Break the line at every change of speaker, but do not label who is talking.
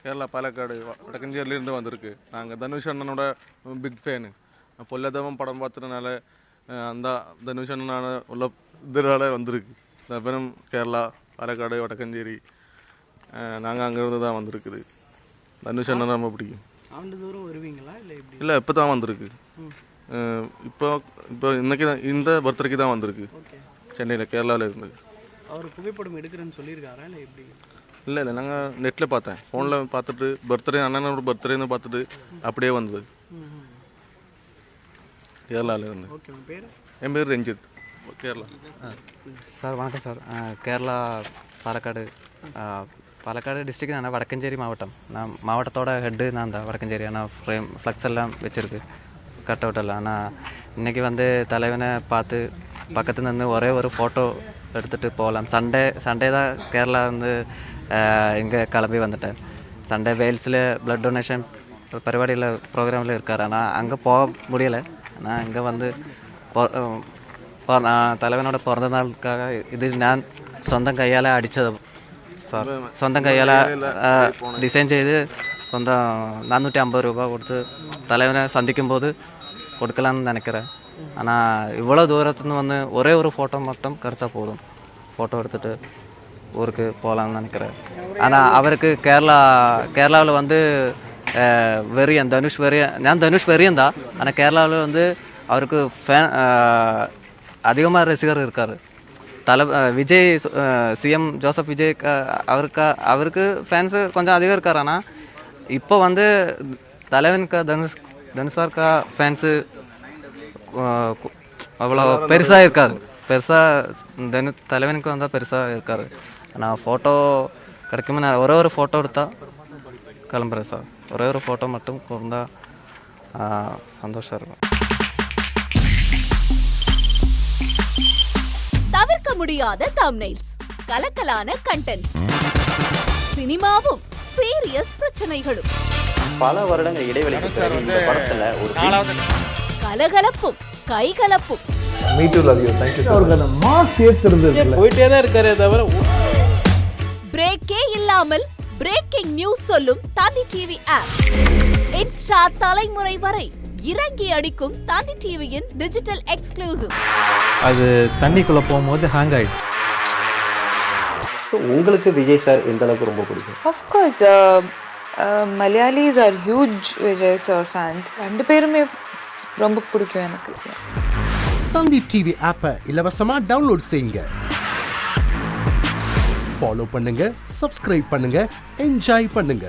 கேரளா பாலக்காடு வடக்கஞ்சேரியிலேருந்து வந்திருக்கு. நாங்கள் தனுஷ் அண்ணனோட பிக் ஃபேனு. பொல்லதவன் படம் பார்த்ததுனால அந்த தனுஷ் அண்ணனான உள்ள இதனால வந்திருக்கு. இந்த பேரும் கேரளா பாலக்காடு வடக்கஞ்சேரி நாங்கள் அங்கேருந்து தான் வந்திருக்குது. தனுஷ் அண்ணன் ரொம்ப பிடிக்கும்.
ஆண்டுதோறும் வருவீங்களா இல்லை எப்படி?
இல்லை இப்போ தான் வந்திருக்கு. இப்போ இப்போ இன்னைக்கு இந்த பர்த்டேக்கு தான் வந்திருக்கு. சென்னையில் கேரளாவில் இருந்து.
அவர் புகைப்படம் எடுக்கிறேன்னு சொல்லியிருக்காரா இல்லை எப்படி?
இல்லை நாங்கள் நெட்டில் பார்த்தேன், ஃபோனில் பார்த்துட்டு பர்த்டே அண்ணனோட பர்த்டேன்னு பார்த்துட்டு அப்படியே வந்தது கேரளாவில் இருந்து.
ஓகே, உங்கள் பேர்?
என் பேர் ரஞ்சித், கேரளா.
சார் வணக்கம் சார். கேரளா பாலக்காடு பாலக்காடு டிஸ்ட்ரிக்ட் நான் வடக்கஞ்சேரி மாவட்டம். நான் மாவட்டத்தோட ஹெட்டு நான் தான் வடக்கஞ்சேரி. ஆனால் ஃப்ரேம் ஃப்ளக்ஸ் எல்லாம் வச்சுருக்கு, கட் அவுட் எல்லாம். ஆனால் இன்றைக்கி வந்து தலைவனை பார்த்து பக்கத்தில் நின்று ஒரே ஒரு ஃபோட்டோ எடுத்துகிட்டு போகலாம். சண்டே தான் கேரளா வந்து இங்கே கிளம்பி வந்துட்டேன். சண்டே வேல்ஸில் ப்ளட் டொனேஷன் பரிபாடியில் ப்ரோக்ராமில் இருக்கார். ஆனால் அங்கே போக முடியலை. ஆனால் இங்கே வந்து தலைவனோட பிறந்த நாளுக்காக இது நான் സ്വന്തം കയ്യാൽ അടിച്ചത് സാർ. സ്വന്തം കയ്യാൽ ഡിസൈൻ ചെയ്ത് സ്വന്തം 450 രൂപ கொடுத்து தலைவனை சந்திக்கும் போது கொடுக்கலான்னு நினைக்கிறேன். ஆனால் இவ்வளோ தூரத்துலேருந்து வந்து ஒரே ஒரு ஃபோட்டோ மட்டும் கிடச்சா போதும். ஃபோட்டோ எடுத்துகிட்டு ஊருக்கு போகலான்னு நினைக்கிறேன். ஆனால் அவருக்கு கேரளாவில் வந்து வெறியன் தனுஷ் வெறியன். நான் தனுஷ் வெறியன் தான். ஆனால் கேரளாவில் வந்து அவருக்கு அதிகமாக ரசிகர் இருக்கார். விஜய் சிஎம் ஜோசப் விஜய் அவருக்கு ஃபேன்ஸு கொஞ்சம் அதிகம் இருக்கார். ஆனால் இப்போ வந்து தலைவனுக்கு தனுஷ் சார்க்கா ஃபேன்ஸு அவ்வளோ பெருசாக இருக்காது. தலைவனுக்கு வந்தால் பெருசாக இருக்காது. நான் ஃபோட்டோ கிடைக்குமா நான் ஒரே ஒரு ஃபோட்டோ எடுத்தால் கிளம்புறேன் சார். ஒரே ஒரு ஃபோட்டோ மட்டும் கொடுத்தா சந்தோஷம் இருக்கும்.
தவிர்க்க முடியாத தம்ப்நெயில்ஸ், கலக்கலான கண்டென்ட்ஸ், சினிமாவும் சீரியஸ் பிரச்சனைகளும்,
பல வருடங்கள் இடைவெளிக்கு பிறகு இந்த படத்துல ஒரு
கலகலப்பும் கைகலப்பும்,
போயிட்டே தான் இருக்காரே தவிர
பிரேக்கே இல்லாமல் பிரேக்கிங் நியூஸ் சொல்லும் தந்தி டிவி ஆப். இன்ஸ்டா தலைமுறை வரை இறங்கி அடிக்கும் தந்தி டிவியின் டிஜிட்டல் எக்ஸ்க்ளூசிவ்.
அது தண்ணிக்குள்ள போகும்போது ஹேங் ஆயிடுச்சு.
உங்களுக்கு விஜய் சார் எந்த அளவுக்கு ரொம்ப பிடிக்கும்?
Of course, Malayalis are huge Vijay sir fans. ரெண்டு பேருமே ரொம்ப பிடிக்கும் எனக்கு.
தந்தி டிவி ஆப்பை இலவசமா டவுன்லோட் செய்யுங்க. ஃபாலோ பண்ணுங்க, சப்ஸ்கிரைப் பண்ணுங்க, என்ஜாய் பண்ணுங்க.